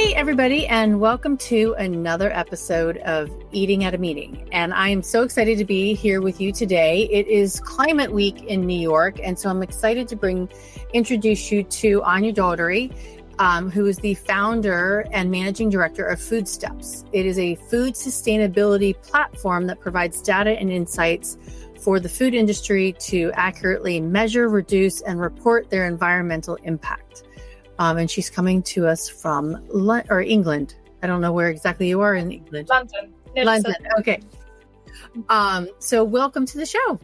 Hey, everybody, and welcome to another episode of Eating at a Meeting. And I am so excited to be here with you today. It is Climate Week in New York, and so I'm excited to introduce you to Anya Doherty, who is the founder and managing director of Foodsteps. It is a food sustainability platform that provides data and insights for the food industry to accurately measure, reduce, and report their environmental impact. And she's coming to us from England. I don't know where exactly you are in England. London. London. Okay. So welcome to the show.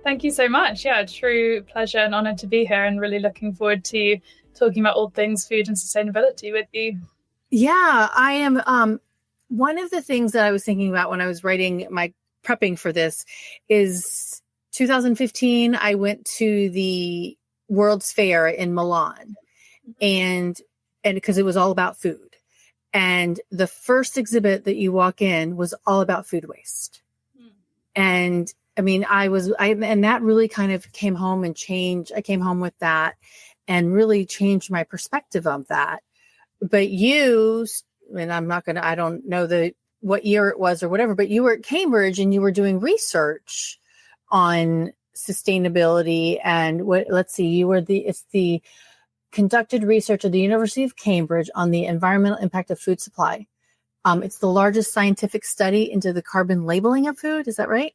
Thank you so much. Yeah, true pleasure and honor to be here, and really looking forward to talking about all things food and sustainability with you. Yeah, I am. One of the things that I was thinking about when I was prepping for this is 2015, I went to the World's Fair in Milan. And because it was all about food, and the first exhibit that you walk in was all about food waste. And I mean, and that really kind of came home and changed. I came home with that and really changed my perspective of that. But you, and I don't know what year it was or whatever, but you were at Cambridge and you were doing research on sustainability and it's the conducted research at the University of Cambridge on the environmental impact of food supply. It's the largest scientific study into the carbon labeling of food. Is that right?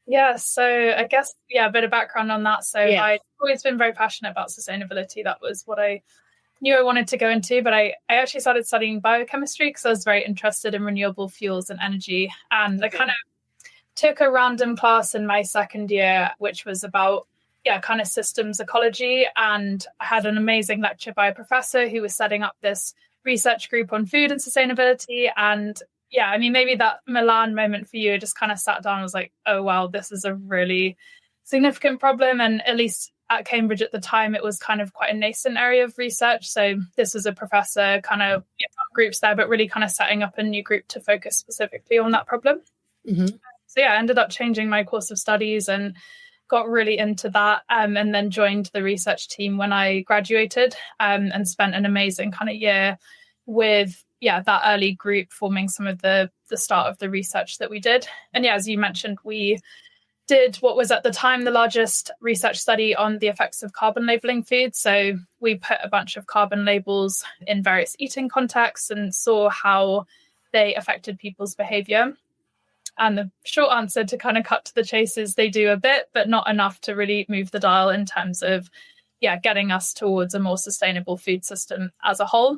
Yeah. So I guess, a bit of background on that. So yeah. I've always been very passionate about sustainability. That was what I knew I wanted to go into. But I actually started studying biochemistry because I was very interested in renewable fuels and energy. And I kind of took a random class in my second year, which was about kind of systems ecology. And I had an amazing lecture by a professor who was setting up this research group on food and sustainability. And maybe that Milan moment for you, I just kind of sat down and was like, oh, wow, this is a really significant problem. And at least at Cambridge at the time, it was kind of quite a nascent area of research. So this was a professor kind of groups there, but really kind of setting up a new group to focus specifically on that problem. Mm-hmm. So I ended up changing my course of studies and got really into that, and then joined the research team when I graduated, and spent an amazing kind of year with that early group forming some of the start of the research that we did. And as you mentioned, we did what was at the time the largest research study on the effects of carbon labeling food. So we put a bunch of carbon labels in various eating contexts and saw how they affected people's behavior. And the short answer, to kind of cut to the chase, is they do a bit, but not enough to really move the dial in terms of, getting us towards a more sustainable food system as a whole.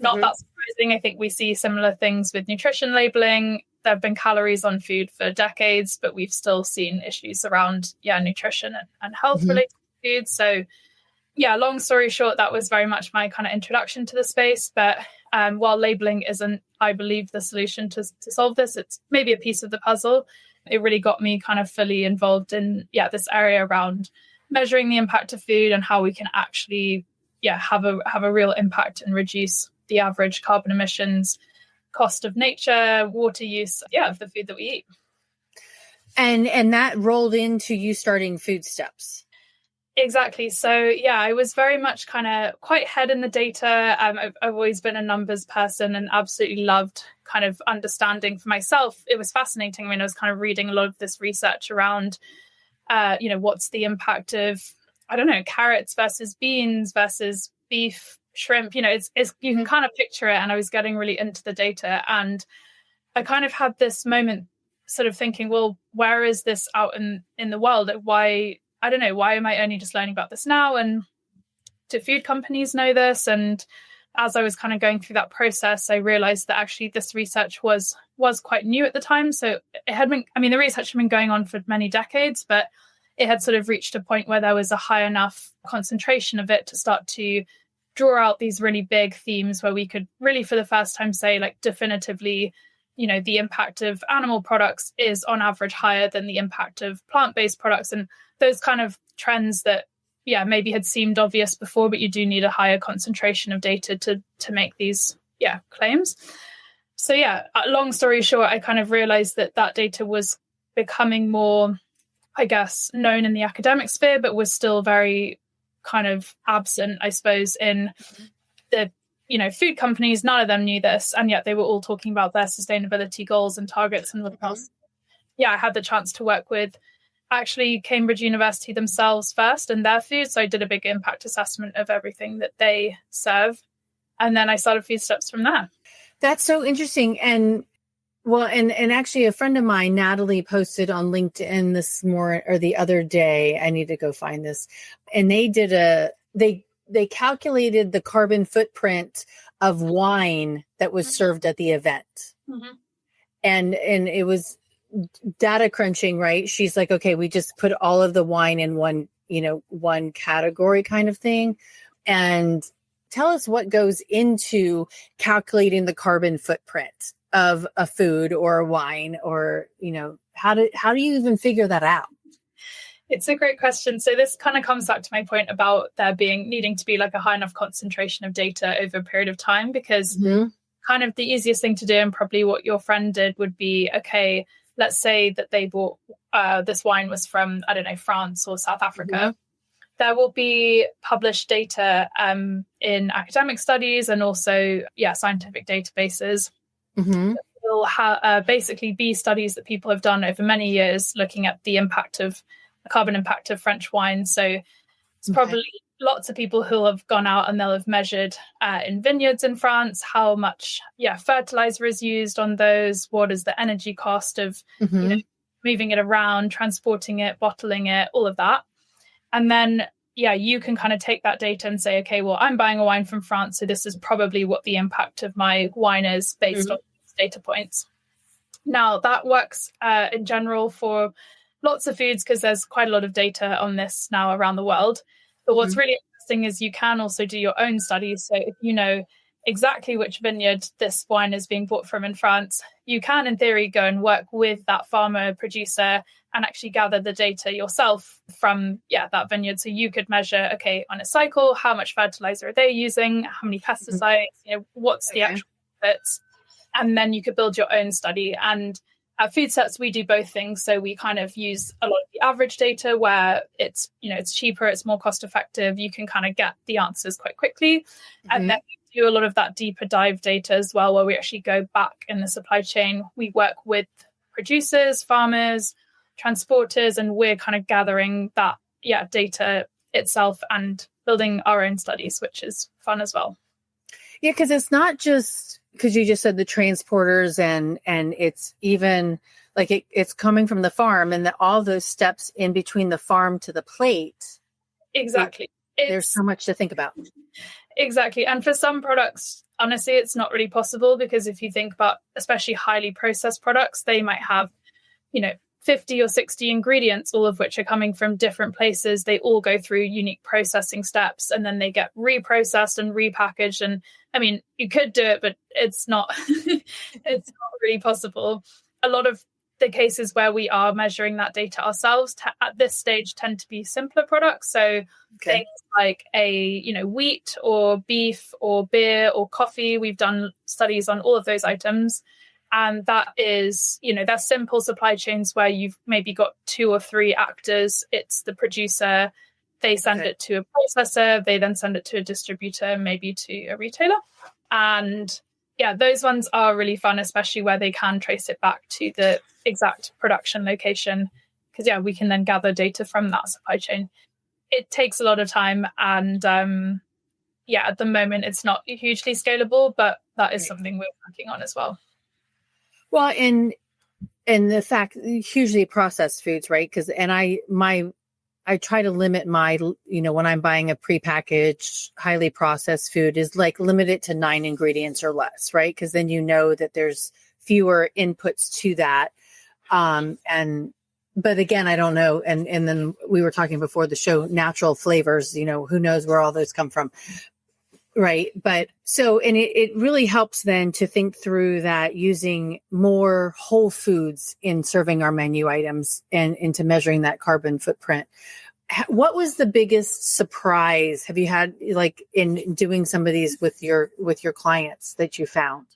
Not that surprising. I think we see similar things with nutrition labeling. There have been calories on food for decades, but we've still seen issues around, nutrition and health-related foods. So, long story short, that was very much my kind of introduction to the space. But while labeling isn't, I believe, the solution to solve this, it's maybe a piece of the puzzle. It really got me kind of fully involved in this area around measuring the impact of food and how we can actually have a real impact and reduce the average carbon emissions, cost of nature, water use, of the food that we eat. And that rolled into you starting Foodsteps. Exactly. So, I was very much kind of quite head in the data. I've always been a numbers person and absolutely loved kind of understanding for myself. It was fascinating. I mean, I was kind of reading a lot of this research around, what's the impact of, carrots versus beans versus beef, shrimp. It's you can kind of picture it. And I was getting really into the data. And I kind of had this moment sort of thinking, well, where is this out in the world? Why am I only just learning about this now? And do food companies know this? And as I was kind of going through that process, I realized that actually this research was quite new at the time. So it had been, the research had been going on for many decades, but it had sort of reached a point where there was a high enough concentration of it to start to draw out these really big themes where we could really, for the first time, say, like, definitively, the impact of animal products is on average higher than the impact of plant-based products. And those kind of trends that, maybe had seemed obvious before, but you do need a higher concentration of data to make these, claims. So, long story short, I kind of realized that data was becoming more, I guess, known in the academic sphere, but was still very kind of absent, I suppose, in the food companies, none of them knew this, and yet they were all talking about their sustainability goals and targets and what else. Yeah, I had the chance to work with actually Cambridge University themselves first and their food. So I did a big impact assessment of everything that they serve. And then I started Foodsteps from there. That's so interesting. And well, and actually a friend of mine, Natalie, posted on LinkedIn the other day. I need to go find this. And they did they calculated the carbon footprint of wine that was served at the event. Mm-hmm. And it was data crunching, right? She's like, okay, we just put all of the wine in one category kind of thing. And tell us what goes into calculating the carbon footprint of a food or a wine, or, how do you even figure that out? It's a great question. So this kind of comes back to my point about there needing to be like a high enough concentration of data over a period of time, because kind of the easiest thing to do, and probably what your friend did, would be, okay, let's say that they bought this wine was from, I don't know, France or South Africa. Mm-hmm. There will be published data in academic studies and also, scientific databases. Mm-hmm. Will basically be studies that people have done over many years looking at the carbon impact of French wine. So it's probably lots of people who have gone out and they'll have measured in vineyards in France how much fertilizer is used on those, what is the energy cost of moving it around, transporting it, bottling it, all of that. And then you can kind of take that data and say, okay, well, I'm buying a wine from France, so this is probably what the impact of my wine is based on these data points. Now that works in general for lots of foods, because there's quite a lot of data on this now around the world. But what's really interesting is you can also do your own studies. So if you know exactly which vineyard this wine is being bought from in France, you can, in theory, go and work with that farmer producer and actually gather the data yourself from that vineyard. So you could measure, okay, on a cycle, how much fertilizer are they using, how many pesticides, what's the actual benefits, and then you could build your own study. And at Foodsteps, we do both things. So we kind of use a lot of the average data where it's cheaper, it's more cost effective. You can kind of get the answers quite quickly. And then we do a lot of that deeper dive data as well, where we actually go back in the supply chain. We work with producers, farmers, transporters, and we're kind of gathering that data itself and building our own studies, which is fun as well. Yeah, because it's not just, because you just said the transporters and it's even like it's coming from the farm, and all those steps in between the farm to the plate. Exactly. There's so much to think about. Exactly. And for some products, honestly, it's not really possible, because if you think about especially highly processed products, they might have, 50 or 60 ingredients, all of which are coming from different places. They all go through unique processing steps, and then they get reprocessed and repackaged. And I mean, you could do it, but it's not, it's not really possible. A lot of the cases where we are measuring that data ourselves at this stage tend to be simpler products. So things like wheat or beef or beer or coffee. We've done studies on all of those items. And that is, they're simple supply chains where you've maybe got 2 or 3 actors. It's the producer. They send it to a processor. They then send it to a distributor, maybe to a retailer. And those ones are really fun, especially where they can trace it back to the exact production location. Because, we can then gather data from that supply chain. It takes a lot of time. And, at the moment, it's not hugely scalable, but that is something we're working on as well. Well, and the fact, hugely processed foods, right? Because, I try to limit my, when I'm buying a prepackaged, highly processed food, is like limit it to 9 ingredients or less, right? Because then that there's fewer inputs to that. But again, I don't know. And then we were talking before the show, natural flavors, who knows where all those come from. Right. But so, and it really helps then to think through that, using more whole foods in serving our menu items and into measuring that carbon footprint. What was the biggest surprise have you had, like, in doing some of these with your clients that you found?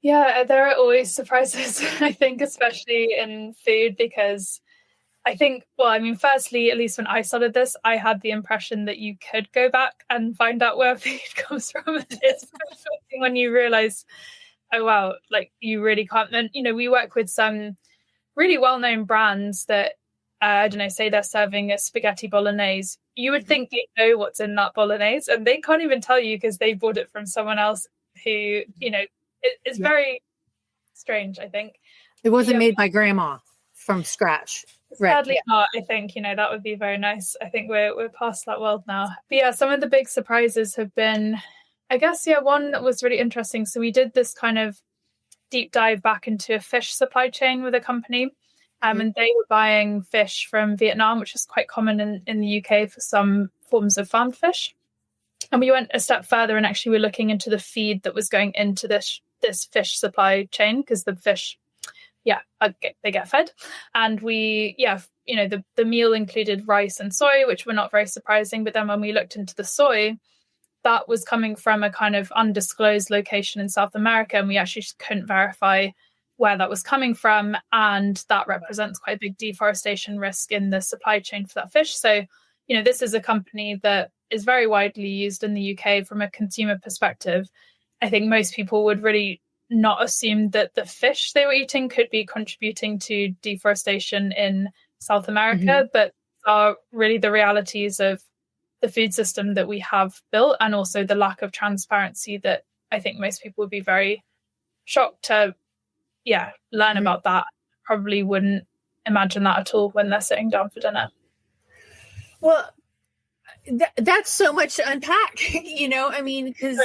Yeah, there are always surprises, I think, especially in food, because I think, well, I mean, firstly, at least when I started this, I had the impression that you could go back and find out where food comes from. It's when you realize, oh, wow, like you really can't. And, we work with some really well-known brands that, I don't know, say they're serving a spaghetti bolognese. You would think they know what's in that bolognese, and they can't even tell you because they bought it from someone else who, it's very strange, I think. It wasn't made by grandma from scratch. Sadly not. I think, that would be very nice. I think we're past that world now. But yeah, some of the big surprises have been, I guess, one that was really interesting. So we did this kind of deep dive back into a fish supply chain with a company. And they were buying fish from Vietnam, which is quite common in the UK for some forms of farmed fish. And we went a step further and actually we're looking into the feed that was going into this fish supply chain, because the fish, they get fed. And we, the meal included rice and soy, which were not very surprising. But then when we looked into the soy, that was coming from a kind of undisclosed location in South America. And we actually just couldn't verify where that was coming from. And that represents quite a big deforestation risk in the supply chain for that fish. So, this is a company that is very widely used in the UK from a consumer perspective. I think most people would really not assume that the fish they were eating could be contributing to deforestation in South America, but are really the realities of the food system that we have built, and also the lack of transparency that I think most people would be very shocked to learn about. That probably wouldn't imagine that at all when they're sitting down for dinner. Well, that's so much to unpack, because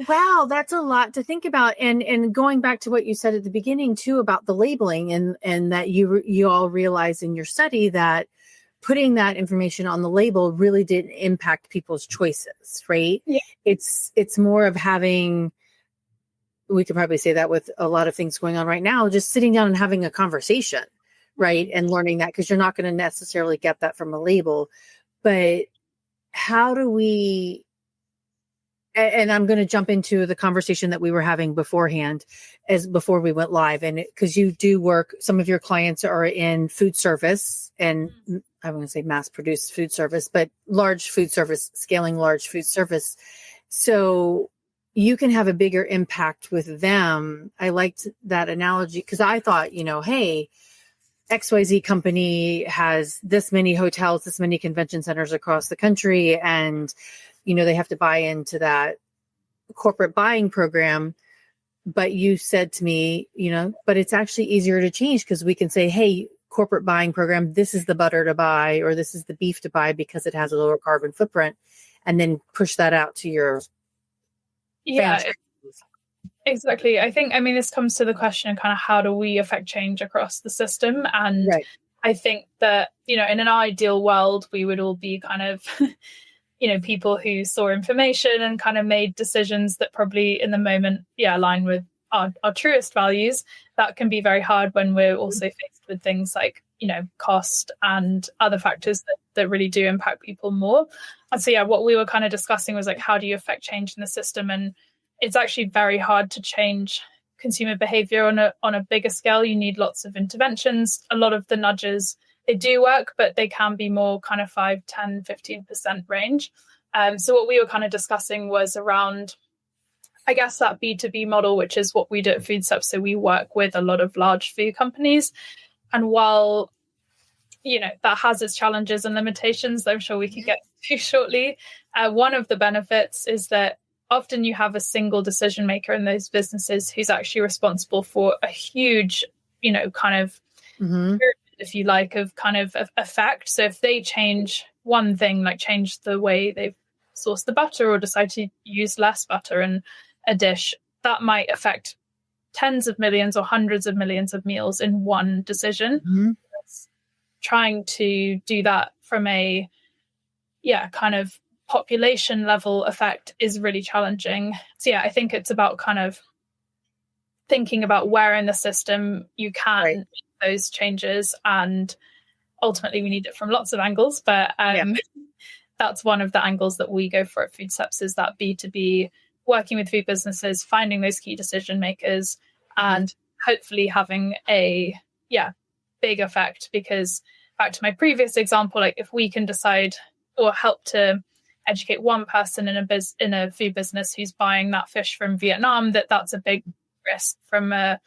wow, that's a lot to think about. And going back to what you said at the beginning too about the labeling, and that you all realized in your study that putting that information on the label really didn't impact people's choices, right? Yeah. It's more of having, we could probably say that with a lot of things going on right now, just sitting down and having a conversation, right? And learning that, because you're not going to necessarily get that from a label. But how do we, and I'm going to jump into the conversation that we were having beforehand, before we went live. And because you do work, some of your clients are in food service, and I want to say mass produced food service, but large food service, scaling large food service. So you can have a bigger impact with them. I liked that analogy because I thought, hey, XYZ company has this many hotels, this many convention centers across the country, and they have to buy into that corporate buying program. But you said to me, but it's actually easier to change, because we can say, hey, corporate buying program, this is the butter to buy, or this is the beef to buy because it has a lower carbon footprint, and then push that out to your exactly. I think, this comes to the question of kind of how do we affect change across the system? And I think that, in an ideal world, we would all be kind of people who saw information and kind of made decisions that probably in the moment, align with our truest values. That can be very hard when we're also faced with things like, cost and other factors that really do impact people more. And so, what we were kind of discussing was like, how do you affect change in the system? And it's actually very hard to change consumer behavior on a bigger scale. You need lots of interventions. A lot of the nudges, they do work, but they can be more kind of 5, 10, 15% range. So what we were kind of discussing was around, I guess, that B2B model, which is what we do at Foodsteps. So we work with a lot of large food companies. And while, that has its challenges and limitations, I'm sure we could get to shortly. One of the benefits is that often you have a single decision maker in those businesses who's actually responsible for a huge, kind of, if you like, of kind of effect. So if they change one thing, like change the way they source the butter or decide to use less butter in a dish, that might affect tens of millions or hundreds of millions of meals in one decision. Trying to do that from a, kind of population level effect is really challenging. So I think it's about kind of thinking about where in the system you can make those changes, and ultimately we need it from lots of angles, but that's one of the angles that we go for at Foodsteps, is that B2B, working with food businesses, finding those key decision makers, and hopefully having a big effect, because back to my previous example, like if we can decide or help to educate one person in a food business who's buying that fish from Vietnam, that's a big risk from a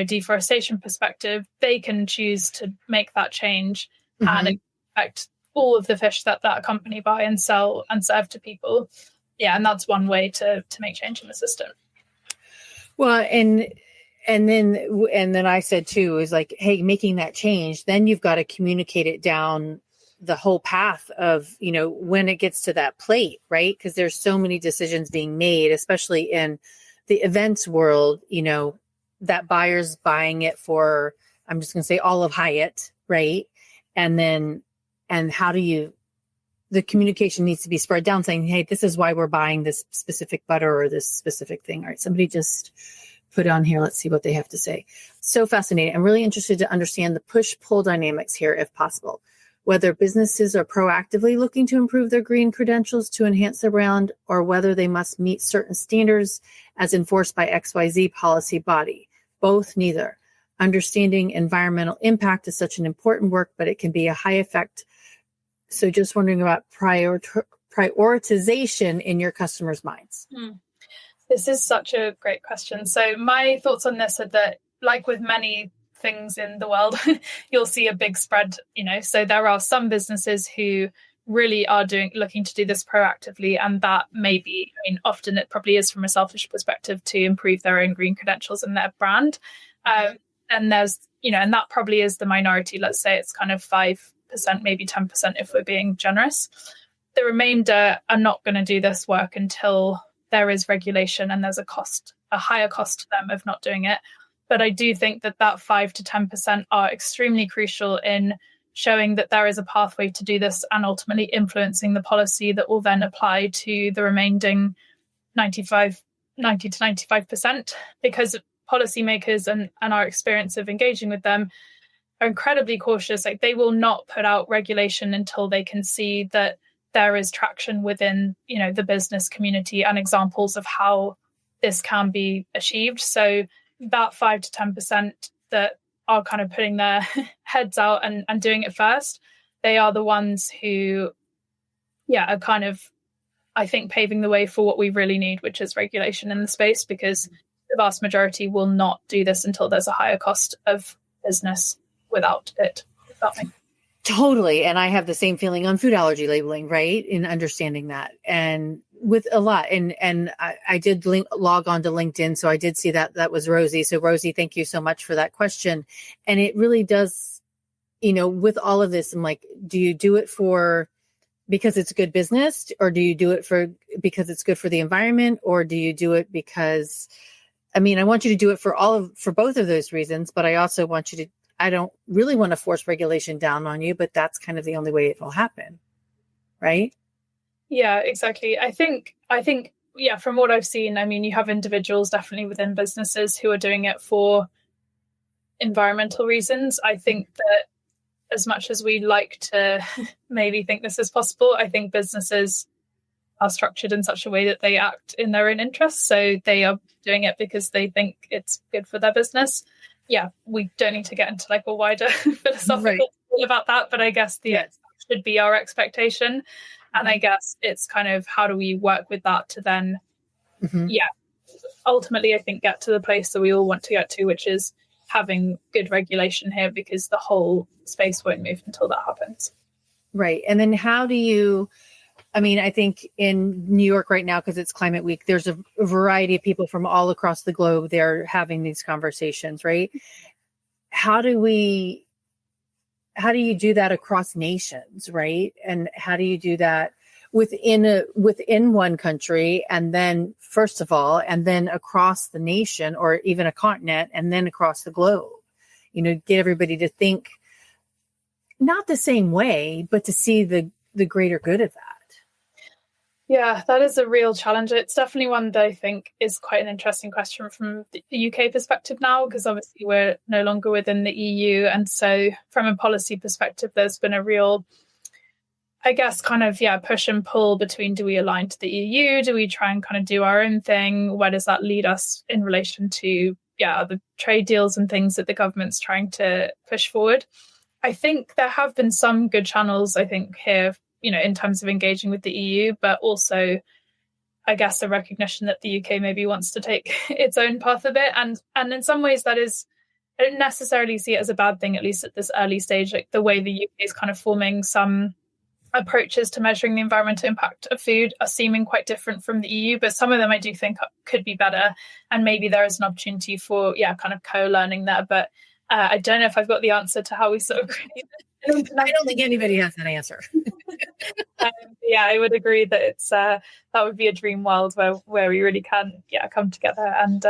deforestation perspective, they can choose to make that change and affect all of the fish that company buy and sell and serve to people. Yeah, and that's one way to make change in the system. Well, and then I said too, is like, hey, making that change, then you've got to communicate it down the whole path of, when it gets to that plate, right? Because there's so many decisions being made, especially in the events world, that buyer's buying it for, I'm just going to say all of Hyatt, right? And how do the communication needs to be spread down saying, hey, this is why we're buying this specific butter or this specific thing. All right, somebody just put on here. Let's see what they have to say. So fascinating. I'm really interested to understand the push-pull dynamics here, if possible. Whether businesses are proactively looking to improve their green credentials to enhance their brand, or whether they must meet certain standards as enforced by XYZ policy body. Both, neither. Understanding environmental impact is such an important work, but it can be a high effect. So just wondering about prioritization in your customers' minds. This is such a great question. So my thoughts on this are that, like with many things in the world, you'll see a big spread, so there are some businesses who really are looking to do this proactively, and that may be, often it probably is from a selfish perspective to improve their own green credentials and their brand. And there's, and that probably is the minority. Let's say it's kind of 5%, maybe 10% if we're being generous. The remainder are not going to do this work until there is regulation and there's a higher cost to them of not doing it. But I do think that 5 to 10% are extremely crucial in showing that there is a pathway to do this and ultimately influencing the policy that will then apply to the remaining 90 to 95%, because policymakers and our experience of engaging with them are incredibly cautious. Like, they will not put out regulation until they can see that there is traction within, the business community and examples of how this can be achieved. So that 5 to 10% that are kind of putting their heads out and doing it first, they are the ones who, are kind of, I think, paving the way for what we really need, which is regulation in the space, because the vast majority will not do this until there's a higher cost of business without it, if that makes sense. Totally. And I have the same feeling on food allergy labeling, right? In understanding that, and with a lot. And I did log on to LinkedIn. So I did see that was Rosie. So Rosie, thank you so much for that question. And it really does, with all of this, I'm like, do you do it because it's good business, or do you do it because it's good for the environment, or do you do it because, I want you to do it for both of those reasons, but I also want you to, I don't really want to force regulation down on you, but that's kind of the only way it will happen. Right? Yeah, exactly. I think, from what I've seen, you have individuals definitely within businesses who are doing it for environmental reasons. I think that as much as we like to maybe think this is possible, I think businesses are structured in such a way that they act in their own interests. So they are doing it because they think it's good for their business. Yeah, we don't need to get into like a wider philosophical about that, but I guess should be our expectation. And I guess it's kind of, how do we work with that to then, ultimately, I think, get to the place that we all want to get to, which is having good regulation here, because the whole space won't move until that happens. Right. And then how do you, I think in New York right now, because it's Climate Week, there's a variety of people from all across the globe. They're having these conversations, right? How do you do that across nations, right? And how do you do that within one country, and then first of all, and then across the nation, or even a continent, and then across the globe? Get everybody to think not the same way, but to see the greater good of that. Yeah, that is a real challenge. It's definitely one that I think is quite an interesting question from the UK perspective now, because obviously we're no longer within the EU. And so from a policy perspective, there's been a real, I guess, kind of, push and pull between, do we align to the EU? Do we try and kind of do our own thing? Where does that lead us in relation to, other trade deals and things that the government's trying to push forward. I think there have been some good channels, I think, here, in terms of engaging with the EU, but also, I guess, a recognition that the UK maybe wants to take its own path a bit. And in some ways that is, I don't necessarily see it as a bad thing, at least at this early stage, like the way the UK is kind of forming some approaches to measuring the environmental impact of food are seeming quite different from the EU, but some of them I do think could be better. And maybe there is an opportunity for, kind of co-learning there. But I don't know if I've got the answer to how we sort of... I don't think anybody has that answer. I would agree that it's that would be a dream world where we really can, come together and,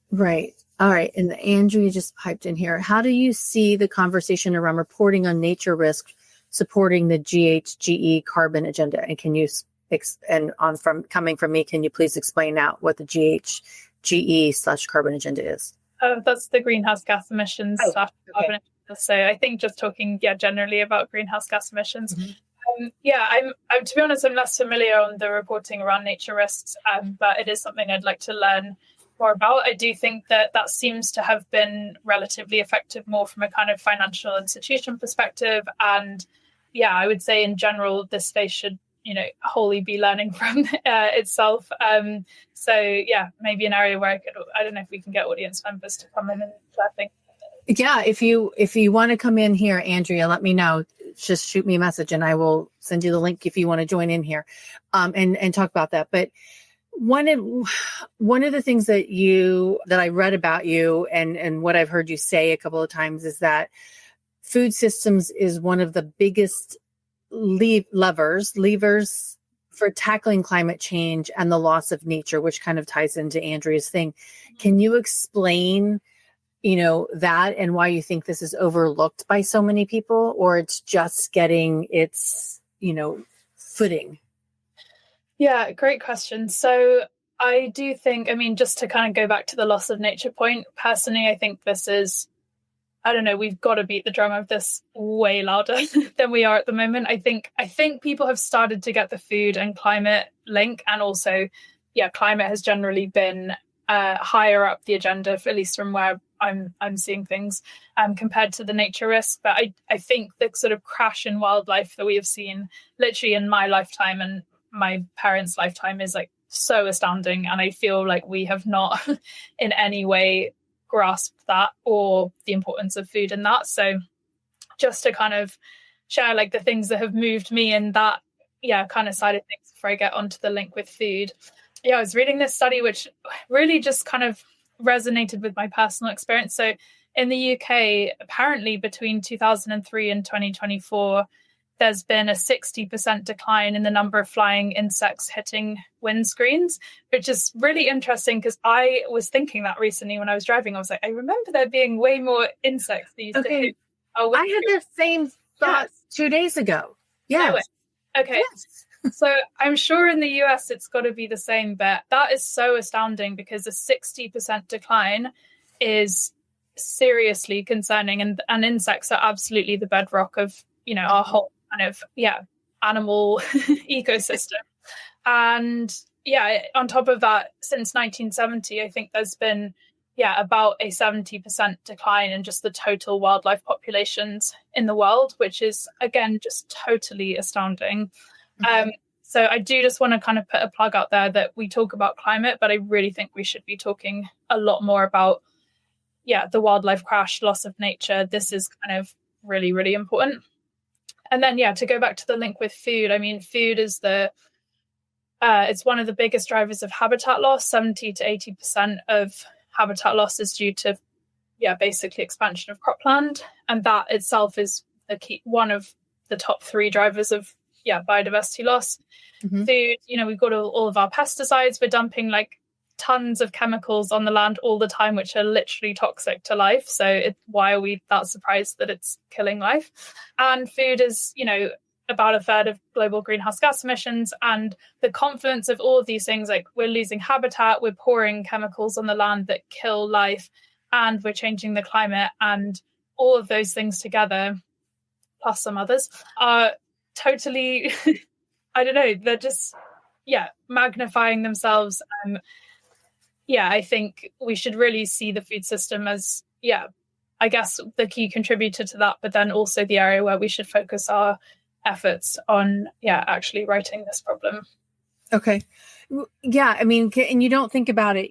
Right. All right. And Andrea just piped in here. How do you see the conversation around reporting on nature risk supporting the GHGE carbon agenda? And can you, coming from me, can you please explain out what the GHGE/carbon agenda is? That's the greenhouse gas emissions /carbon agenda. So I think just talking, generally about greenhouse gas emissions. Mm-hmm. I'm to be honest, I'm less familiar on the reporting around nature risks, but it is something I'd like to learn more about. I do think that seems to have been relatively effective more from a kind of financial institution perspective. And I would say in general, this space should, wholly be learning from itself. Maybe an area where I don't know if we can get audience members to come in and share things. Yeah, if you want to come in here, Andrea, let me know. Just shoot me a message and I will send you the link if you want to join in here and talk about that. But one of the things that I read about you and what I've heard you say a couple of times is that food systems is one of the biggest levers for tackling climate change and the loss of nature, which kind of ties into Andrea's thing. Can you explain, that and why you think this is overlooked by so many people, or it's just getting its, footing? Yeah, great question. So I do think, just to kind of go back to the loss of nature point, personally, I think this is, I don't know, we've got to beat the drum of this way louder than we are at the moment. I think people have started to get the food and climate link, and also, climate has generally been higher up the agenda, at least from where I'm seeing things, compared to the nature risk. But I think the sort of crash in wildlife that we have seen literally in my lifetime and my parents' lifetime is like so astounding, and I feel like we have not in any way grasped that or the importance of food in that. So just to kind of share like the things that have moved me in that kind of side of things before I get onto the link with food. I was reading this study which really just kind of resonated with my personal experience. So in the UK, apparently between 2003 and 2024, there's been a 60% decline in the number of flying insects hitting windscreens, which is really interesting because I was thinking that recently when I was driving. I was like, I remember there being way more insects that used to hit our windscreen. I had the same thought 2 days ago. Yes. Okay. Yes. So I'm sure in the US it's got to be the same, but that is so astounding because a 60% decline is seriously concerning, and insects are absolutely the bedrock of, our whole kind of animal ecosystem. And on top of that, since 1970, I think there's been about a 70% decline in just the total wildlife populations in the world, which is again just totally astounding. So I do just want to kind of put a plug out there that we talk about climate, but I really think we should be talking a lot more about the wildlife crash, loss of nature. This is kind of really, really important. And then, to go back to the link with food, food is it's one of the biggest drivers of habitat loss. 70 to 80% of habitat loss is due to, basically expansion of cropland. And that itself is one of the top 3 drivers of, biodiversity loss. Mm-hmm. Food, we've got all of our pesticides. We're dumping like tons of chemicals on the land all the time, which are literally toxic to life. So why are we that surprised that it's killing life? And food is, about a third of global greenhouse gas emissions. And the confluence of all of these things, like we're losing habitat, we're pouring chemicals on the land that kill life, and we're changing the climate. And all of those things together, plus some others, are totally, I don't know, they're just, magnifying themselves. I think we should really see the food system as, I guess the key contributor to that, but then also the area where we should focus our efforts on, actually righting this problem. Okay. Yeah. I mean, and you don't think about it,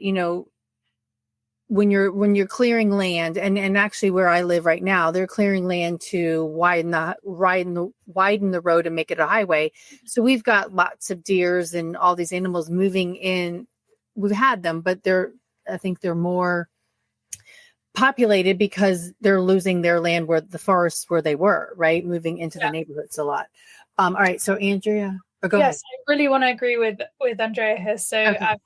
when you're clearing land, and actually where I live right now, they're clearing land to widen the road and make it a highway. So we've got lots of deers and all these animals moving in. We've had them, but I think they're more populated because they're losing their land where the forests where they were, right? Moving into the neighborhoods a lot. All right. So Andrea, go ahead. Yes, I really want to agree with Andrea here. So I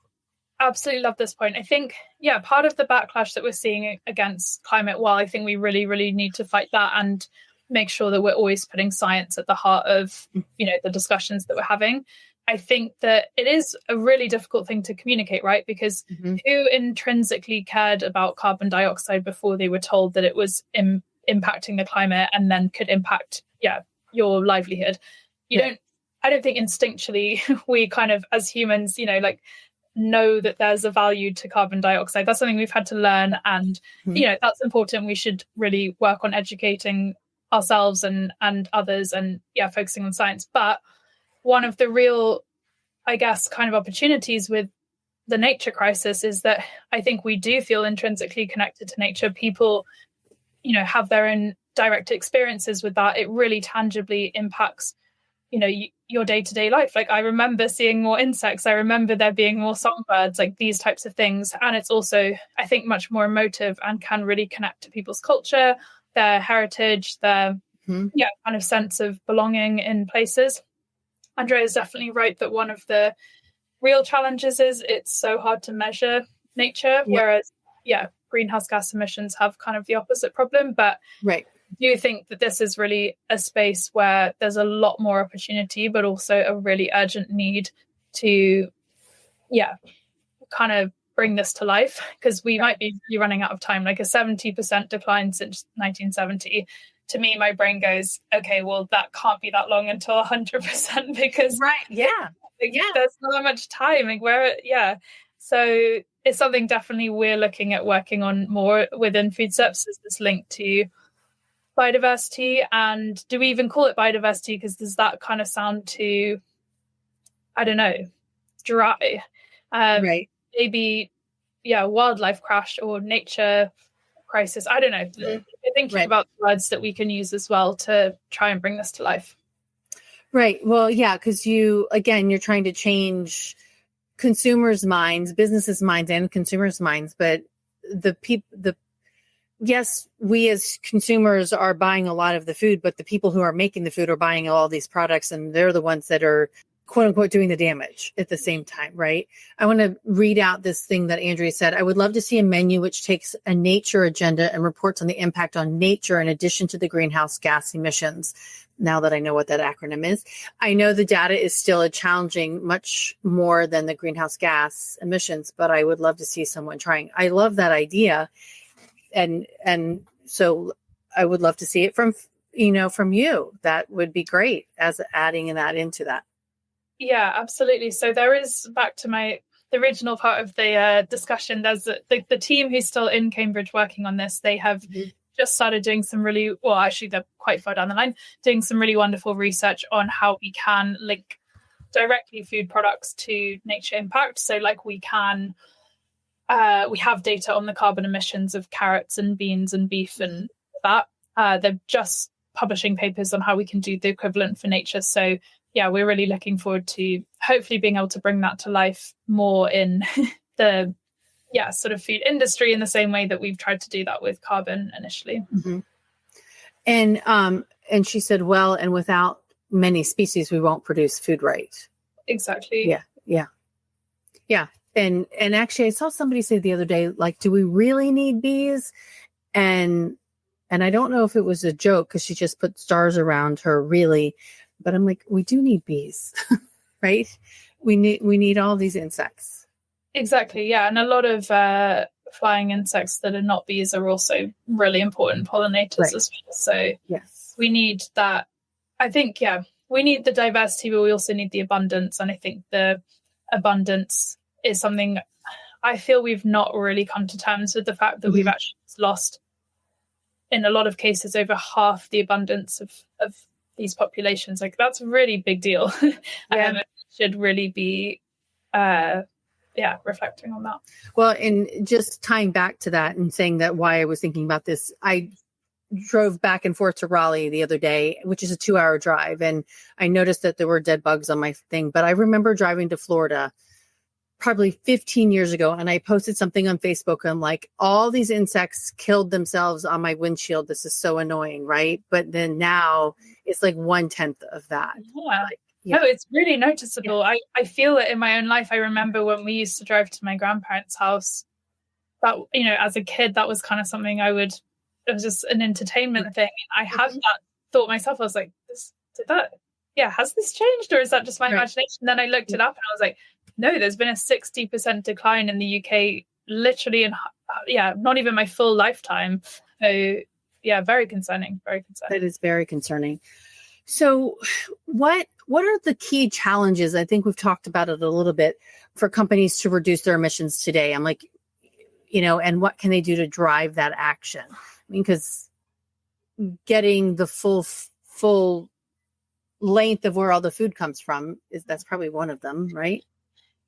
absolutely love this point. I think, part of the backlash that we're seeing against climate, while I think we really, really need to fight that and make sure that we're always putting science at the heart of, the discussions that we're having. I think that it is a really difficult thing to communicate, right? Because who intrinsically cared about carbon dioxide before they were told that it was impacting the climate and then could impact, your livelihood? I don't think instinctually we kind of, as humans, know that there's a value to carbon dioxide. That's something we've had to learn. And, that's important. We should really work on educating ourselves and others and, focusing on science. But one of the real, I guess, kind of opportunities with the nature crisis is that I think we do feel intrinsically connected to nature. People, have their own direct experiences with that. It really tangibly impacts, your day-to-day life. Like, I remember seeing more insects. I remember there being more songbirds, like these types of things. And it's also, I think, much more emotive and can really connect to people's culture, their heritage, their kind of sense of belonging in places. Andrea is definitely right that one of the real challenges is it's so hard to measure nature, whereas, greenhouse gas emissions have kind of the opposite problem. But I do think that this is really a space where there's a lot more opportunity, but also a really urgent need to, kind of bring this to life, because we might be running out of time. Like a 70% decline since 1970. To me, my brain goes, okay, well, that can't be that long until 100% because there's not that much time. Like so it's something definitely we're looking at working on more within Foodsteps, is this link to biodiversity. And do we even call it biodiversity? Because does that kind of sound too, I don't know, dry? Maybe, wildlife crash or nature crisis. I don't know. Thinking about the words that we can use as well to try and bring this to life. Right. Well, because you're trying to change consumers' minds, businesses' minds, and consumers' minds. But yes, we as consumers are buying a lot of the food, but the people who are making the food are buying all these products, and they're the ones that are, quote unquote, doing the damage at the same time, right? I want to read out this thing that Andrea said. I would love to see a menu which takes a nature agenda and reports on the impact on nature in addition to the greenhouse gas emissions. Now that I know what that acronym is, I know the data is still a challenging much more than the greenhouse gas emissions, but I would love to see someone trying. I love that idea. And so I would love to see it from you. That would be great, as adding that into that. Yeah, absolutely. So there is, back to the original part of the discussion, there's the team who's still in Cambridge working on this. They have just started doing some really, well, actually they're quite far down the line, doing some really wonderful research on how we can link directly food products to nature impact. So like we have data on the carbon emissions of carrots and beans and beef and that. They're just publishing papers on how we can do the equivalent for nature. So we're really looking forward to hopefully being able to bring that to life more in the sort of food industry, in the same way that we've tried to do that with carbon initially. And she said, well, and without many species, we won't produce food right. Exactly. Yeah. And actually I saw somebody say the other day, like, do we really need bees? And I don't know if it was a joke, because she just put stars around her, really. But I'm like, we do need bees, right? We need all these insects. Exactly. Yeah. And a lot of flying insects that are not bees are also really important pollinators as well. So we need that. I think, we need the diversity, but we also need the abundance. And I think the abundance is something I feel we've not really come to terms with the fact that we've actually lost, in a lot of cases, over half the abundance of these populations. Like, that's a really big deal. It should really be reflecting on that. Well, and just tying back to that and saying that why I was thinking about this, I drove back and forth to Raleigh the other day, which is a 2-hour drive. And I noticed that there were dead bugs on my thing, but I remember driving to Florida probably 15 years ago. And I posted something on Facebook. And I'm like, all these insects killed themselves on my windshield. This is so annoying. Right. But then now it's like 1/10 of that. Yeah. No, it's really noticeable. Yeah. I feel it in my own life. I remember when we used to drive to my grandparents' house, that, as a kid, that was kind of something it was just an entertainment thing. I had that thought myself. I was like, has this changed, or is that just my imagination? Then I looked it up and I was like, no, there's been a 60% decline in the UK, literally in, not even my full lifetime. So very concerning, very concerning. That is very concerning. So what are the key challenges? I think we've talked about it a little bit for companies to reduce their emissions today. I'm like, and what can they do to drive that action? I mean, because getting the full length of where all the food comes from that's probably one of them, right?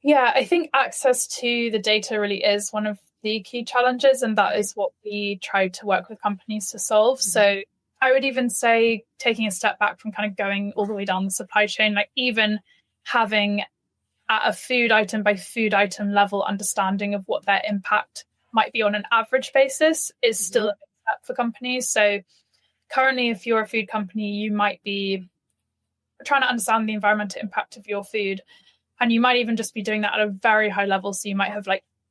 Yeah, I think access to the data really is one of the key challenges, and that is what we try to work with companies to solve. Mm-hmm. So I would even say, taking a step back from kind of going all the way down the supply chain, like even having at a food item by food item level understanding of what their impact might be on an average basis is still a big step for companies. So currently, if you're a food company, you might be trying to understand the environmental impact of your food. And you might even just be doing that at a very high level. So you might have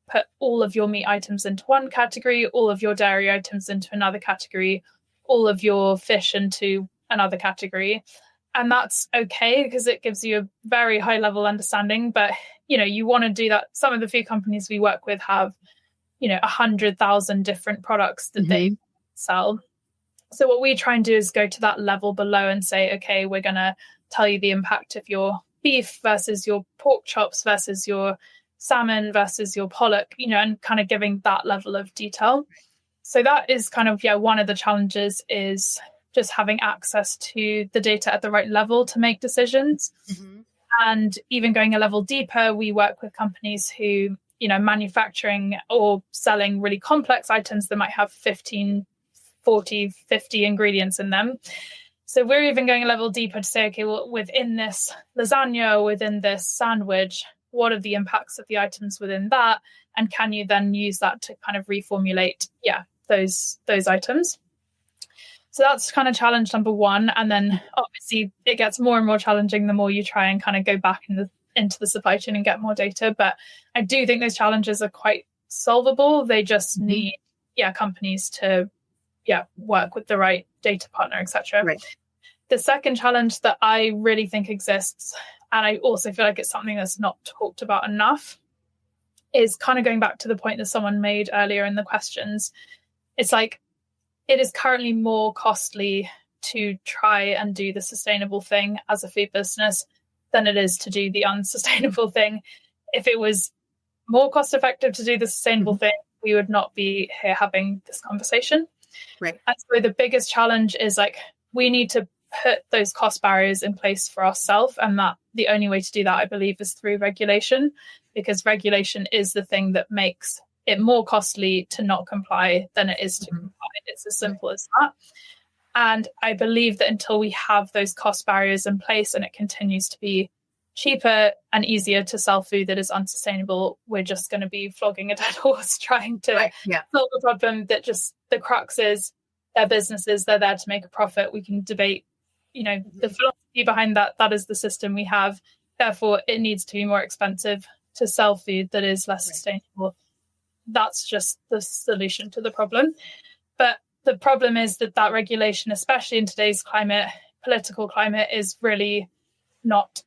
put all of your meat items into one category, all of your dairy items into another category, all of your fish into another category. And that's okay because it gives you a very high level understanding. But, you want to do that. Some of the food companies we work with have, 100,000 different products that they sell. So what we try and do is go to that level below and say, okay, we're going to tell you the impact of your beef versus your pork chops versus your salmon versus your pollock, and kind of giving that level of detail. So that is kind of, one of the challenges is just having access to the data at the right level to make decisions. Mm-hmm. And even going a level deeper, we work with companies who, manufacturing or selling really complex items that might have 15, 40, 50 ingredients in them. So we're even going a level deeper to say, okay, well, within this lasagna, within this sandwich, what are the impacts of the items within that? And can you then use that to kind of reformulate, those items? So that's kind of challenge number one. And then obviously it gets more and more challenging the more you try and kind of go back into the supply chain and get more data. But I do think those challenges are quite solvable. They just need, companies to work with the right data partner, etc. Right. The second challenge that I really think exists, and I also feel like it's something that's not talked about enough, is kind of going back to the point that someone made earlier in the questions. It's like, it is currently more costly to try and do the sustainable thing as a food business than it is to do the unsustainable thing. If it was more cost effective to do the sustainable thing, we would not be here having this conversation. Right. And so the biggest challenge is we need to put those cost barriers in place for ourselves. And that the only way to do that, I believe, is through regulation, because regulation is the thing that makes it more costly to not comply than it is to comply. It's as simple as that. And I believe that until we have those cost barriers in place and it continues to be cheaper and easier to sell food that is unsustainable, we're just going to be flogging a dead horse trying to solve the problem that just the crux is their businesses, they're there to make a profit. We can debate, the philosophy behind that. That is the system we have. Therefore, it needs to be more expensive to sell food that is less sustainable. That's just the solution to the problem. But the problem is that regulation, especially in today's political climate, is really not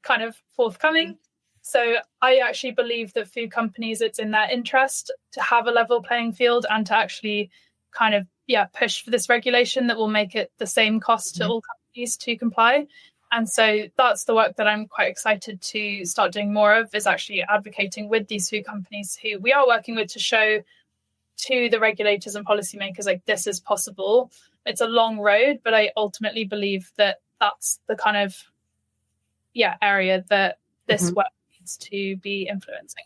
kind of forthcoming. So I actually believe that food companies, it's in their interest to have a level playing field and to actually push for this regulation that will make it the same cost to all companies to comply. And so that's the work that I'm quite excited to start doing more of, is actually advocating with these food companies who we are working with to show to the regulators and policymakers, like, this is possible. It's a long road, but I ultimately believe that that's the kind of area that this work needs to be influencing.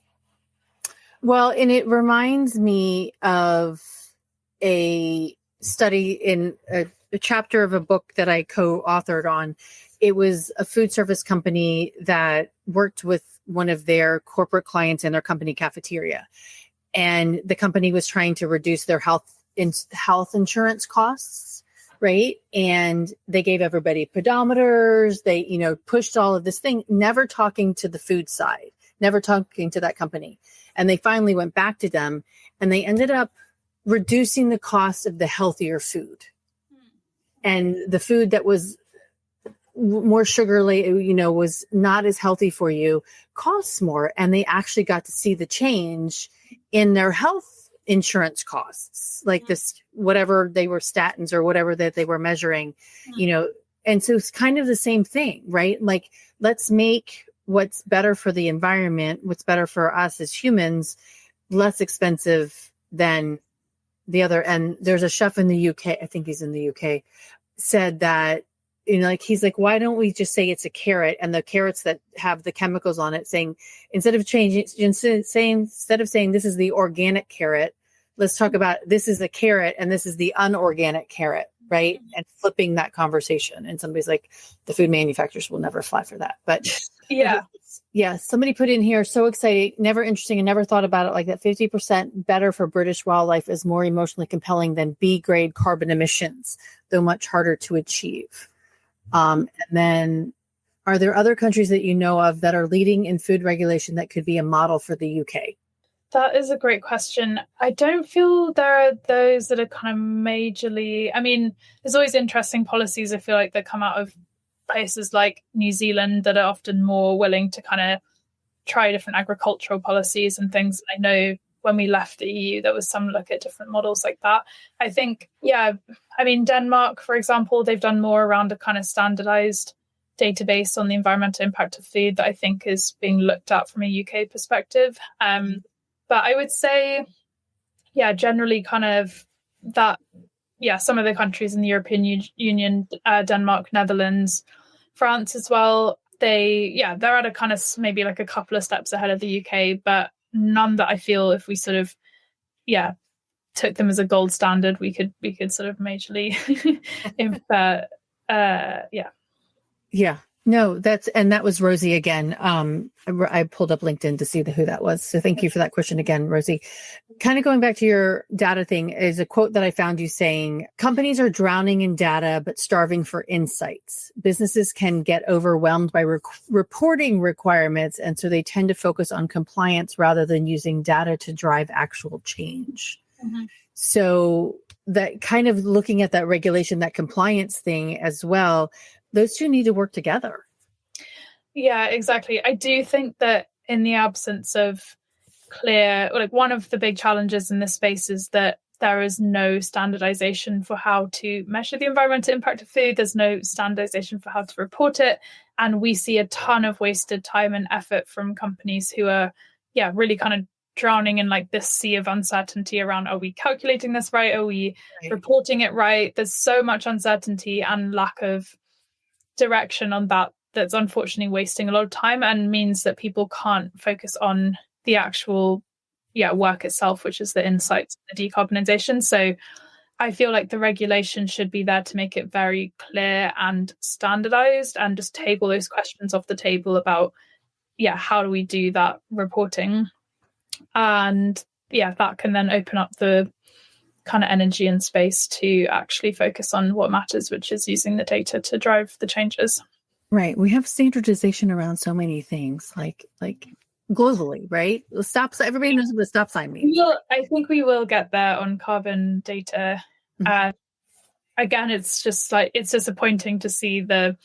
Well, and it reminds me of a study in a chapter of a book that I co-authored on. It was a food service company that worked with one of their corporate clients in their company cafeteria. And the company was trying to reduce their health insurance costs, right? And they gave everybody pedometers. They, pushed all of this thing, never talking to the food side, never talking to that company. And they finally went back to them, and they ended up reducing the cost of the healthier food. And the food that was more sugar, was not as healthy for you, costs more. And they actually got to see the change in their health insurance costs, like this, whatever they were, statins or whatever that they were measuring, and so it's kind of the same thing, right? Like, let's make what's better for the environment, what's better for us as humans, less expensive than the other. And there's a chef in the UK, I think he's in the UK, said that, he's like, why don't we just say it's a carrot, and the carrots that have the chemicals on it, saying, instead of saying this is the organic carrot, let's talk about this is a carrot and this is the unorganic carrot, right? And flipping that conversation. And somebody's like, the food manufacturers will never fly for that. But yeah, somebody put in here, so exciting, never interesting, and never thought about it like that. 50% better for British wildlife is more emotionally compelling than B grade carbon emissions, though much harder to achieve. And then, are there other countries that you know of that are leading in food regulation that could be a model for the UK? That is a great question. I don't feel there are those that are kind of majorly, there's always interesting policies, I feel like, that come out of places like New Zealand that are often more willing to kind of try different agricultural policies and things. I know when we left the EU, there was some look at different models like that. I think, Denmark, for example, they've done more around a kind of standardized database on the environmental impact of food that I think is being looked at from a UK perspective. But I would say, generally kind of that, some of the countries in the European Union, Denmark, Netherlands, France as well, they're at a kind of maybe like a couple of steps ahead of the UK, but none that I feel, if we sort of, took them as a gold standard, we could sort of majorly, Yeah. No, that was Rosie again. I pulled up LinkedIn to see who that was. So thank you for that question again, Rosie. Kind of going back to your data thing, is a quote that I found you saying, companies are drowning in data, but starving for insights. Businesses can get overwhelmed by reporting requirements. And so they tend to focus on compliance rather than using data to drive actual change. Mm-hmm. So that kind of looking at that regulation, that compliance thing as well, those two need to work together. Yeah, exactly. I do think that in the absence of clear, one of the big challenges in this space is that there is no standardization for how to measure the environmental impact of food. There's no standardization for how to report it. And we see a ton of wasted time and effort from companies who are, really kind of drowning in like this sea of uncertainty around, are we calculating this right? Are we reporting it right? There's so much uncertainty and lack of direction on that's unfortunately wasting a lot of time and means that people can't focus on the actual work itself, which is the insights, the decarbonization. So I feel like the regulation should be there to make it very clear and standardized, and just take all those questions off the table about how do we do that reporting, and that can then open up the kind of energy and space to actually focus on what matters, which is using the data to drive the changes. Right. We have standardization around so many things, like globally, right? Everybody knows what a stop sign means. I think we will get there on carbon data. Mm-hmm. Again, it's just it's disappointing to see the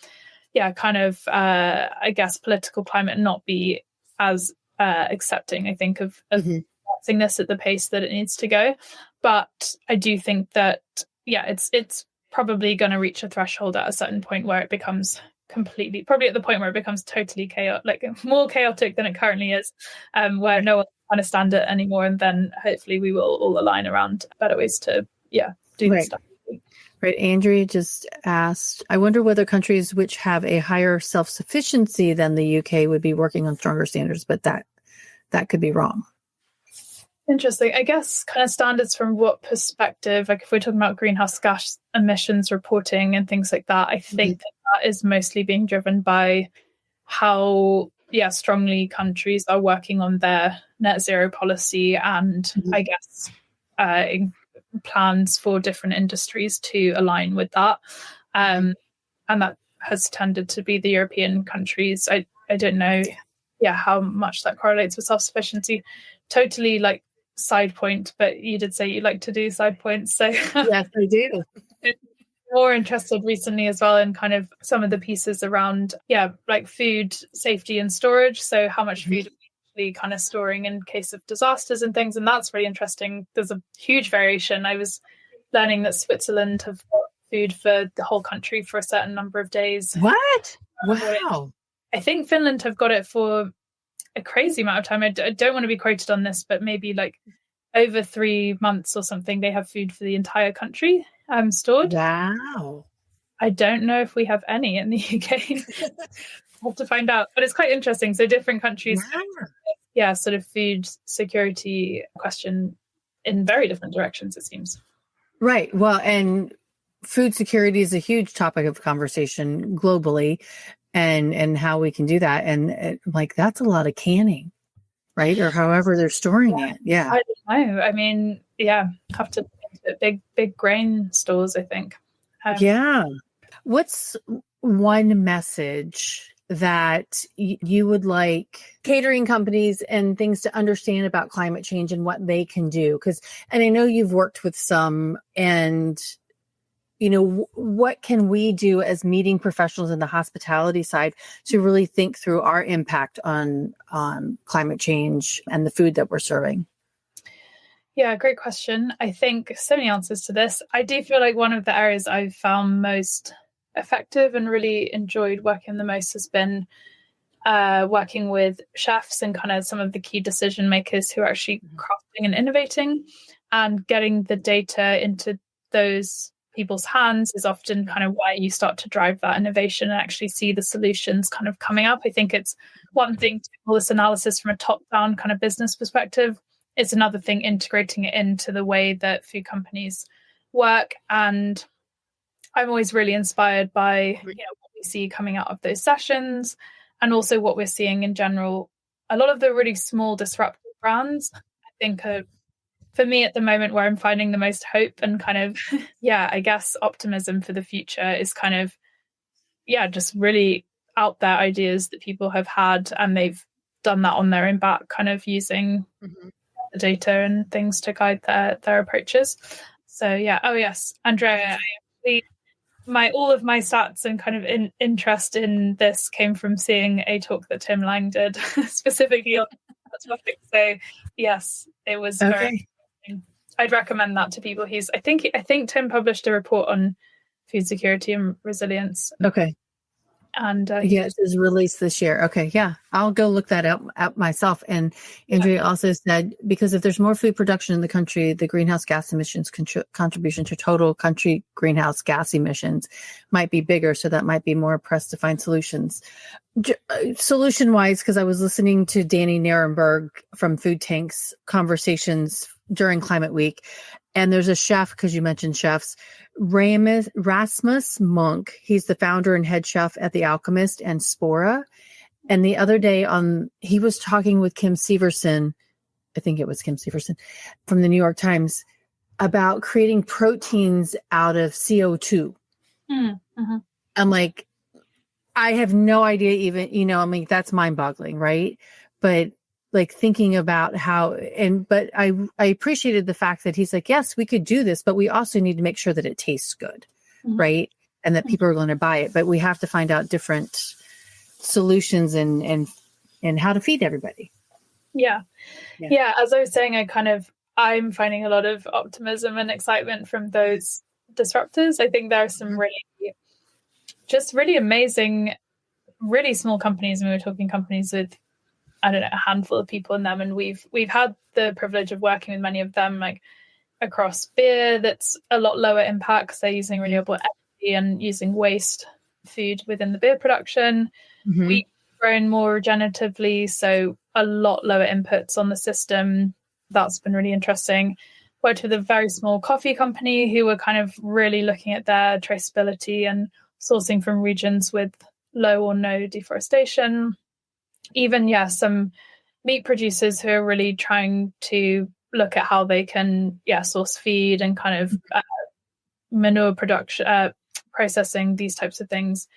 kind of I guess political climate not be as accepting, I think, of mm-hmm. this at the pace that it needs to go. But I do think that it's probably going to reach a threshold at a certain point where it becomes completely, probably at the point where it becomes totally chaotic, like more chaotic than it currently is, where no one can understand it anymore. And then hopefully we will all align around better ways to, do this stuff. Right. Andrea just asked, I wonder whether countries which have a higher self-sufficiency than the UK would be working on stronger standards, but that could be wrong. Interesting. I guess kind of standards from what perspective? Like if we're talking about greenhouse gas emissions reporting and things like that, I think that is mostly being driven by how strongly countries are working on their net zero policy and I guess plans for different industries to align with that. And that has tended to be the European countries. I don't know how much that correlates with self-sufficiency. Totally like side point, but you did say you like to do side points. So yes, I do. More interested recently as well in kind of some of the pieces around, like food safety and storage. So how much food kind of storing in case of disasters and things, and that's really interesting. There's a huge variation. I was learning that Switzerland have got food for the whole country for a certain number of days. What? Wow. I think Finland have got it for a crazy amount of time. I don't want to be quoted on this, but maybe like over 3 months or something they have food for the entire country stored. Wow. I don't know if we have any in the UK. We'll have to find out, but it's quite interesting. So different countries sort of food security question in very different directions, it seems. Right. Well, and food security is a huge topic of conversation globally, and how we can do that. And like, that's a lot of canning, right? Or however they're storing it. Yeah. I don't know. I mean, have to big grain stores, I think. What's one message that you would like catering companies and things to understand about climate change and what they can do? And I know you've worked with some, and what can we do as meeting professionals in the hospitality side to really think through our impact on climate change and the food that we're serving? Yeah, great question. I think so many answers to this. I do feel like one of the areas I've found most effective and really enjoyed working the most has been working with chefs and kind of some of the key decision makers who are actually crafting and innovating, and getting the data into those people's hands is often kind of where you start to drive that innovation and actually see the solutions kind of coming up. I think it's one thing to do this analysis from a top-down kind of business perspective. It's another thing integrating it into the way that food companies work. And I'm always really inspired by what we see coming out of those sessions, and also what we're seeing in general. A lot of the really small disruptive brands, I think, are, for me at the moment, where I'm finding the most hope and kind of, I guess optimism for the future is kind of, just really out there ideas that people have had, and they've done that on their own back, kind of using the data and things to guide their approaches. So Andrea, all of my stats and kind of interest in this came from seeing a talk that Tim Lang did specifically on that topic. So yes, it was very interesting. I'd recommend that to people. I think Tim published a report on food security and resilience. Okay. And it was released this year. Okay, yeah, I'll go look that up myself. And Andrea also said, because if there's more food production in the country, the greenhouse gas emissions contribution to total country greenhouse gas emissions might be bigger. So that might be more pressed to find solutions. Solution wise, because I was listening to Danny Nierenberg from Food Tank's conversations during Climate Week. And there's a chef, because you mentioned chefs, Rasmus Monk. He's the founder and head chef at The Alchemist and Spora. And the other day he was talking with Kim Severson, I think it was Kim Severson from the New York Times, about creating proteins out of CO2. I'm like, I have no idea even, that's mind boggling, right? But like thinking about but I appreciated the fact that he's like, yes, we could do this, but we also need to make sure that it tastes good, right? And that people are going to buy it. But we have to find out different solutions and how to feed everybody. Yeah. As I was saying, I'm finding a lot of optimism and excitement from those disruptors. I think there are some really just really amazing, really small companies. And we were talking companies with, I don't know, a handful of people in them. And we've had the privilege of working with many of them, like across beer, that's a lot lower impact because they're using renewable energy and using waste food within the beer production. We've grown more regeneratively, so a lot lower inputs on the system. That's been really interesting. Worked with a very small coffee company who were kind of really looking at their traceability and sourcing from regions with low or no deforestation. Even, some meat producers who are really trying to look at how they can, source feed and kind of manure production, processing, these types of things.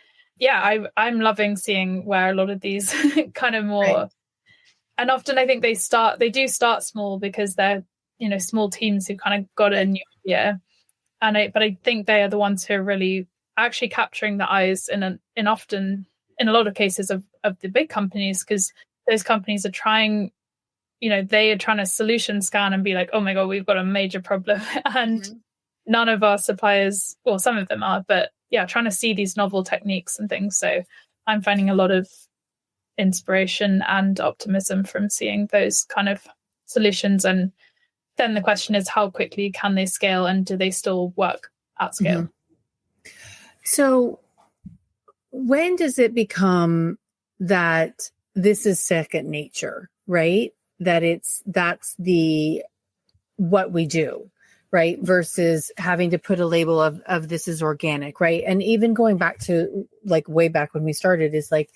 I'm loving seeing where a lot of these kind of more, right. And often I think they do start small because they're, small teams who kind of got a new idea. But I think they are the ones who are really actually capturing the eyes in a lot of cases of the big companies, because those companies are trying, they are trying to solution scan and be like, oh my God, we've got a major problem. And none of our suppliers, well, some of them are, but trying to see these novel techniques and things. So I'm finding a lot of inspiration and optimism from seeing those kind of solutions. And then the question is, how quickly can they scale, and do they still work at scale? So when does it become that this is second nature, right? That's what we do, right? Versus having to put a label of this is organic, right? And even going back to like way back when we started is like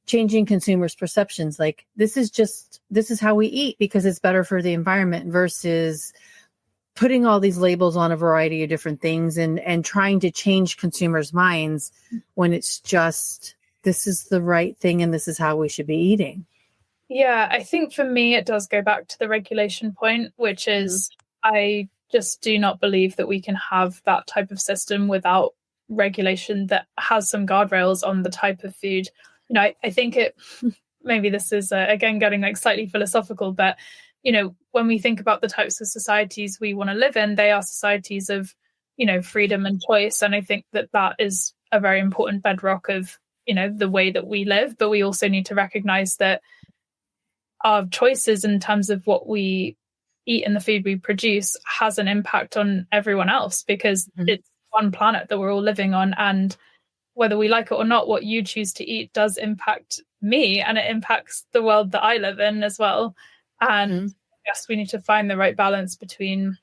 changing consumers' perceptions. Like this is how we eat because it's better for the environment, versus putting all these labels on a variety of different things and trying to change consumers' minds when it's just, this is the right thing and this is how we should be eating. Yeah, I think for me, it does go back to the regulation point, which is I just do not believe that we can have that type of system without regulation that has some guardrails on the type of food. I think maybe this is, again, getting like slightly philosophical, but, when we think about the types of societies we want to live in, they are societies of, freedom and choice. And I think that is a very important bedrock of, the way that we live. But we also need to recognize that our choices in terms of what we eat and the food we produce has an impact on everyone else, because it's one planet that we're all living on. And whether we like it or not, what you choose to eat does impact me, and it impacts the world that I live in as well. And yes, we need to find the right balance between,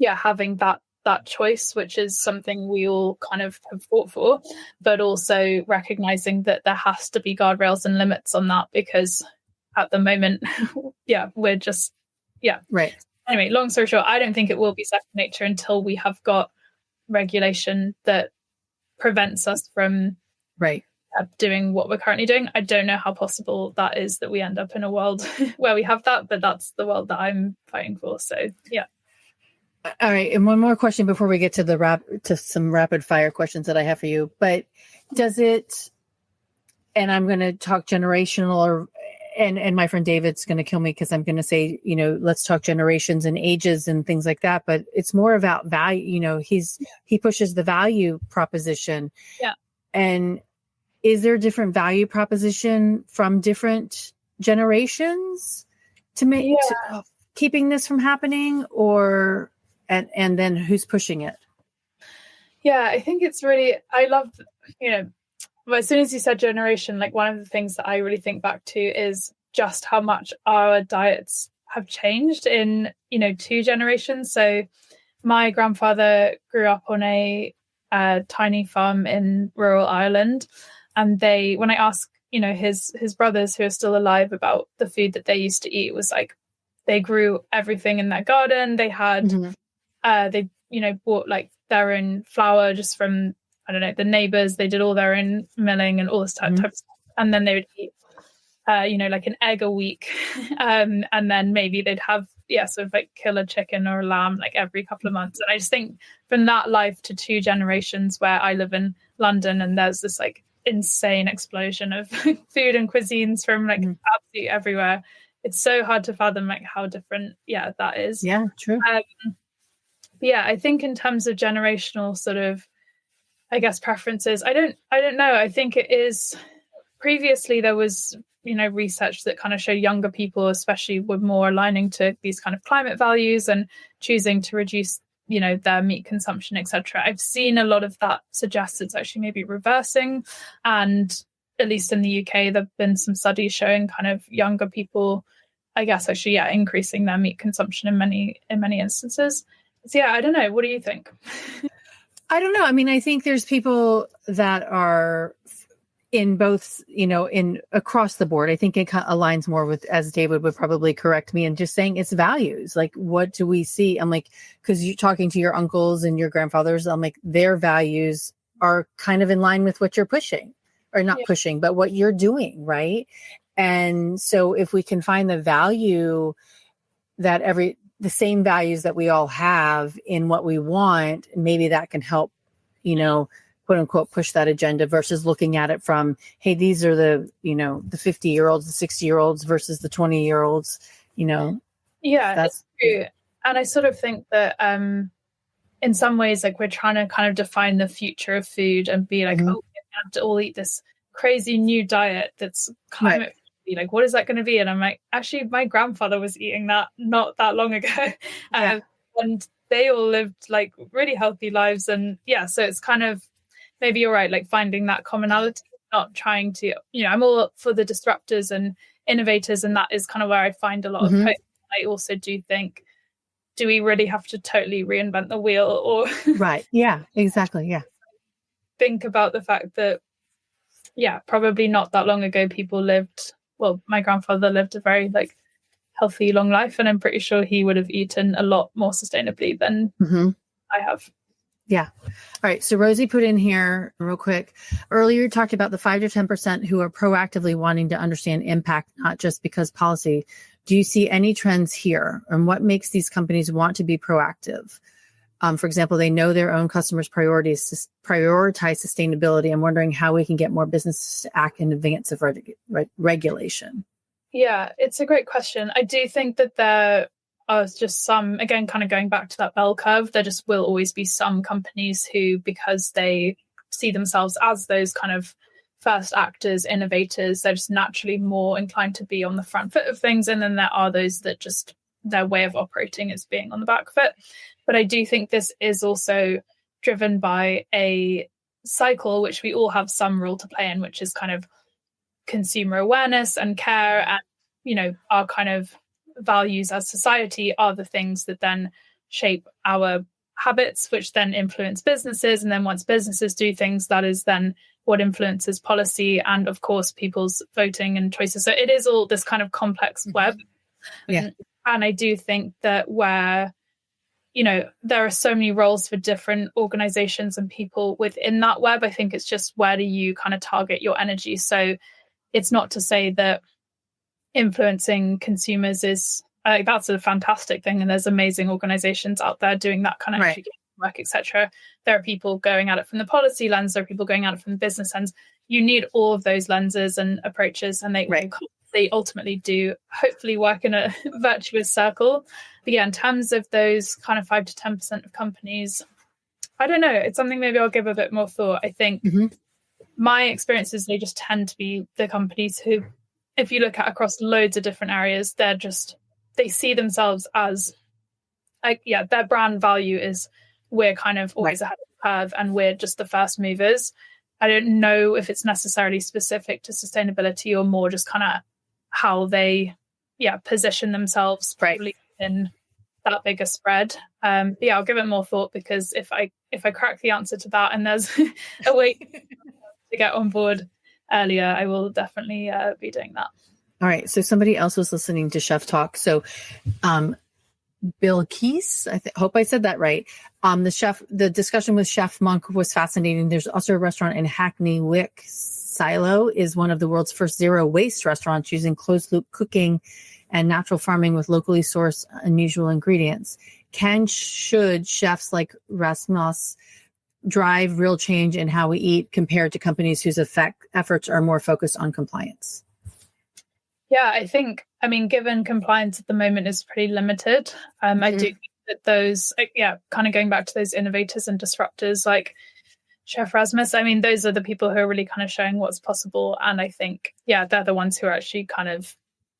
having that choice, which is something we all kind of have fought for, but also recognizing that there has to be guardrails and limits on that, because at the moment, we're just, right. Anyway, long story short, I don't think it will be second nature until we have got regulation that prevents us from doing what we're currently doing. I don't know how possible that is, that we end up in a world where we have that, but that's the world that I'm fighting for. So, All right. And one more question before we get to some rapid fire questions that I have for you. But does it, and I'm going to talk generational, and my friend David's going to kill me because I'm going to say, let's talk generations and ages and things like that. But it's more about value. He pushes the value proposition. Yeah. And is there a different value proposition from different generations to make keeping this from happening, or and then who's pushing it? Yeah, I think it's really, I love, but as soon as you said generation, like one of the things that I really think back to is just how much our diets have changed in, 2 generations. So my grandfather grew up on a tiny farm in rural Ireland. And when I ask, his brothers who are still alive about the food that they used to eat, it was like they grew everything in their garden. They had, they bought like their own flour just from, I don't know, the neighbors. They did all their own milling and all this type of stuff. And then they would eat, like an egg a week. And then maybe they'd have, sort of like kill a chicken or a lamb like every couple of months. And I just think from that life to 2 generations where I live in London, and there's this like insane explosion of food and cuisines from like absolutely everywhere. It's so hard to fathom like how different, that is. Yeah, true. I think in terms of generational sort of I guess, preferences. I don't know. I think it is, previously there was, research that kind of showed younger people especially were more aligning to these kind of climate values and choosing to reduce, their meat consumption, etc. I've seen a lot of that suggests it's actually maybe reversing. And at least in the UK, there have been some studies showing kind of younger people, I guess, actually, increasing their meat consumption in many instances. So I don't know. What do you think? I don't know. I mean, I think there's people that are in both, in across the board. I think it aligns more with, as David would probably correct me, and just saying it's values. Like, what do we see? I'm like, because you're talking to your uncles and your grandfathers, I'm like, their values are kind of in line with what you're pushing, or not pushing, but what you're doing, right? And so if we can find the value that the same values that we all have in what we want, maybe that can help, quote unquote, push that agenda versus looking at it from, hey, these are the 50-year-olds, the 60-year-olds versus the 20-year-olds, Yeah, that's true. And I sort of think that in some ways, like, we're trying to kind of define the future of food and be like, oh, we have to all eat this crazy new diet that's climate friendly. Like, what is that going to be? And I'm like, actually, my grandfather was eating that not that long ago. And they all lived like really healthy lives. And so it's kind of, maybe you're right, like finding that commonality, not trying to, I'm all for the disruptors and innovators. And that is kind of where I find a lot of hope. I also do think, do we really have to totally reinvent the wheel? Or right. Yeah, exactly. Yeah. Think about the fact that, probably not that long ago, people lived, well, my grandfather lived a very like healthy, long life. And I'm pretty sure he would have eaten a lot more sustainably than I have. Yeah. All right. So Rosie put in here real quick. Earlier, you talked about the 5 to 10% who are proactively wanting to understand impact, not just because policy. Do you see any trends here? And what makes these companies want to be proactive? For example, they know their own customers' priorities to prioritize sustainability. I'm wondering how we can get more businesses to act in advance of regulation. Yeah, it's a great question. I do think that there are just some, again, kind of going back to that bell curve, there just will always be some companies who, because they see themselves as those kind of first actors, innovators, they're just naturally more inclined to be on the front foot of things. And then there are those that just, their way of operating is being on the back foot. But I do think this is also driven by a cycle, which we all have some role to play in, which is kind of consumer awareness and care. And, our kind of values as society are the things that then shape our habits, which then influence businesses. And then once businesses do things, that is then what influences policy and, of course, people's voting and choices. So it is all this kind of complex web. Yeah. And I do think that where, there are so many roles for different organizations and people within that web, I think it's just, where do you kind of target your energy? So it's not to say that influencing consumers is that's a fantastic thing, and there's amazing organizations out there doing that kind of education work, etc. There are people going at it from the policy lens, there are people going at it from the business lens. You need all of those lenses and approaches, and they ultimately do hopefully work in a virtuous circle. But in terms of those kind of 5 to 10% of companies, I don't know, it's something maybe I'll give a bit more thought. I think my experience is they just tend to be the companies who, if you look at across loads of different areas, they see themselves as, their brand value is, we're kind of always ahead of the curve and we're just the first movers. I don't know if it's necessarily specific to sustainability or more just kind of how they, position themselves probably in that bigger spread. I'll give it more thought, because if I crack the answer to that and there's a way to get on board earlier, I will definitely be doing that. All right. So somebody else was listening to Chef Talk. So Bill Keese, hope I said that right. The discussion with Chef Monk was fascinating. There's also a restaurant in Hackney Wick. Silo is one of the world's first zero waste restaurants using closed loop cooking and natural farming with locally sourced unusual ingredients. Should chefs like Rasmus drive real change in how we eat compared to companies whose efforts are more focused on compliance? Yeah, I think, given compliance at the moment is pretty limited, I do think that those, kind of going back to those innovators and disruptors like Chef Rasmus. I mean, those are the people who are really kind of showing what's possible. And I think, yeah, they're the ones who are actually kind of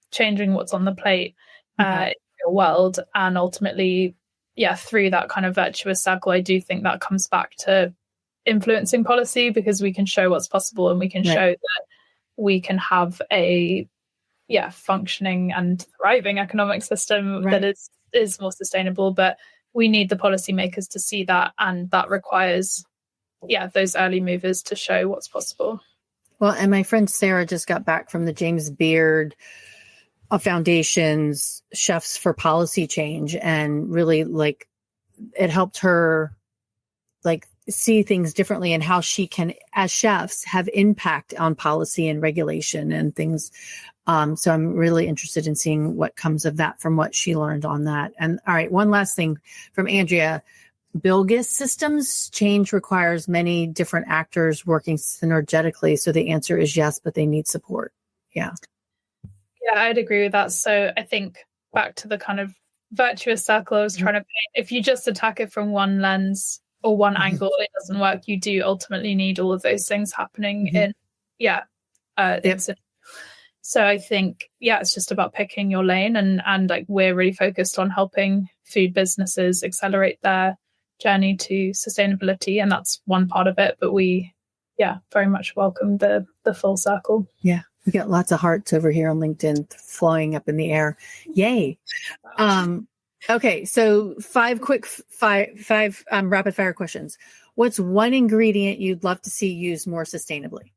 changing what's on the plate in the world. And ultimately, yeah, through that kind of virtuous circle, I do think that comes back to influencing policy, because we can show what's possible, and we can show that we can have a functioning and thriving economic system that is more sustainable. But we need the policymakers to see that, and that requires those early movers to show what's possible. Well, and my friend Sarah just got back from the James Beard Foundation's Chefs for Policy Change, and really it helped her see things differently, and how she can, as chefs, have impact on policy and regulation and things. So I'm really interested in seeing what comes of that from what she learned on that. And all right, one last thing from Andrea. Bilgus systems change requires many different actors working synergetically. So the answer is yes, but they need support. Yeah. Yeah, I'd agree with that. So I think back to the kind of virtuous circle I was trying to paint, if you just attack it from one lens or one angle, it doesn't work. You do ultimately need all of those things happening in, So I think, it's just about picking your lane, and we're really focused on helping food businesses accelerate their journey to sustainability. And that's one part of it, but we, very much welcome the full circle. Yeah. We got lots of hearts over here on LinkedIn flying up in the air. Yay. Okay. So five rapid fire questions. What's one ingredient you'd love to see used more sustainably?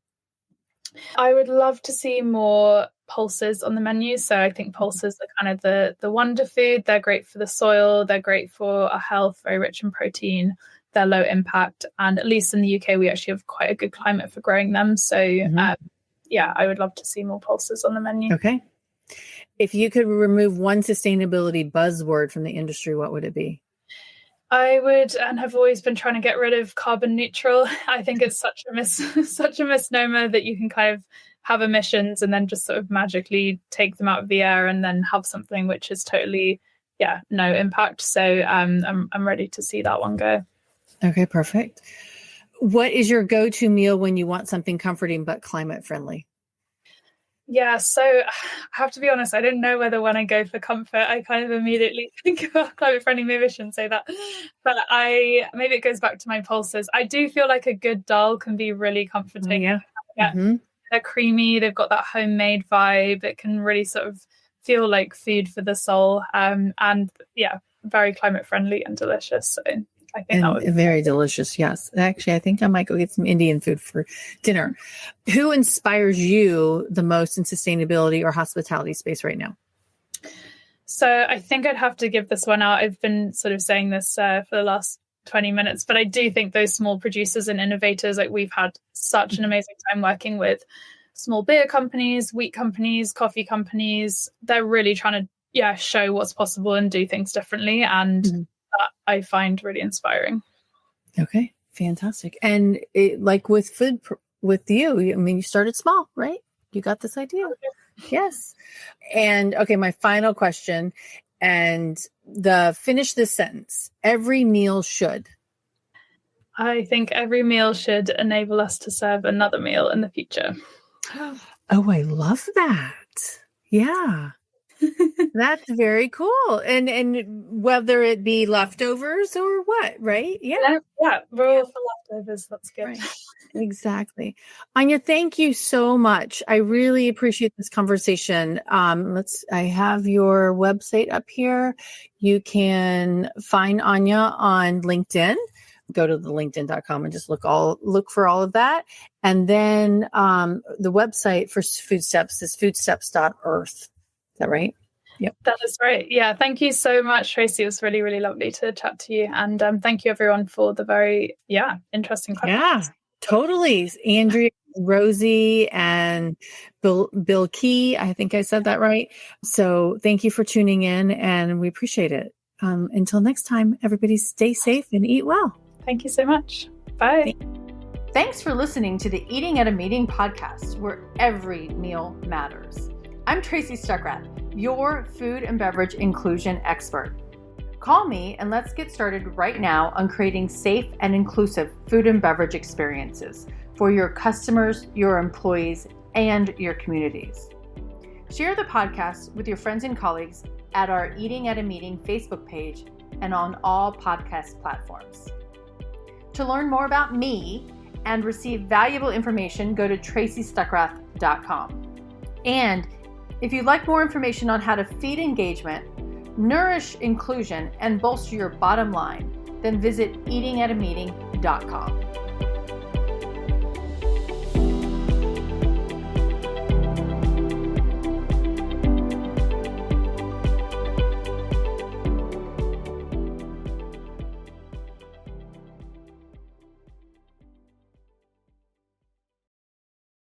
I would love to see more pulses on the menu. So I think pulses are kind of the wonder food. They're great for the soil. They're great for our health, very rich in protein. They're low impact. And at least in the UK, we actually have quite a good climate for growing them. So I would love to see more pulses on the menu. Okay. If you could remove one sustainability buzzword from the industry, what would it be? I would, and have always been trying to get rid of carbon neutral. I think it's such a misnomer that you can kind of have emissions and then just sort of magically take them out of the air and then have something which is totally, no impact. So I'm ready to see that one go. Okay, perfect. What is your go-to meal when you want something comforting but climate friendly? Yeah, so I have to be honest, I didn't know whether when I go for comfort, I kind of immediately think about climate friendly. Maybe I shouldn't say that. But maybe it goes back to my pulses. I do feel like a good dal can be really comforting. Yeah. Mm-hmm. They're creamy. They've got that homemade vibe. It can really sort of feel like food for the soul. And very climate friendly and delicious. So I think that would be very delicious. Yes. Actually, I think I might go get some Indian food for dinner. Who inspires you the most in sustainability or hospitality space right now? So I think I'd have to give this one out. I've been sort of saying this for the last 20 minutes, but I do think those small producers and innovators, we've had such an amazing time working with small beer companies, wheat companies, coffee companies. They're really trying to, show what's possible and do things differently. And that I find really inspiring. Okay, fantastic. And like with food, with you, I mean, you started small, right? You got this idea. Okay. Yes. And okay, my final question, and finish this sentence. Every meal should. I think every meal should enable us to serve another meal in the future. Oh, I love that. Yeah. That's very cool. And whether it be leftovers or what, right? Yeah. We're all for leftovers. That's good. Right. Exactly. Anya, thank you so much. I really appreciate this conversation. I have your website up here. You can find Anya on LinkedIn. Go to the linkedin.com and just look for all of that. And then the website for Foodsteps is foodsteps.earth. Is that right? Yep. That is right. Yeah. Thank you so much, Tracy. It was really, really lovely to chat to you. And thank you everyone for the very, interesting questions. Yeah, totally. Andrea, Rosie, and Bill Key. I think I said that right. So thank you for tuning in, and we appreciate it. Until next time, everybody stay safe and eat well. Thank you so much. Bye. Thanks for listening to the Eating at a Meeting podcast, where every meal matters. I'm Tracy Stuckrath, your food and beverage inclusion expert. Call me and let's get started right now on creating safe and inclusive food and beverage experiences for your customers, your employees, and your communities. Share the podcast with your friends and colleagues at our Eating at a Meeting Facebook page and on all podcast platforms. To learn more about me and receive valuable information, go to tracystuckrath.com. And if you'd like more information on how to feed engagement, nourish inclusion, and bolster your bottom line, then visit eatingatameeting.com.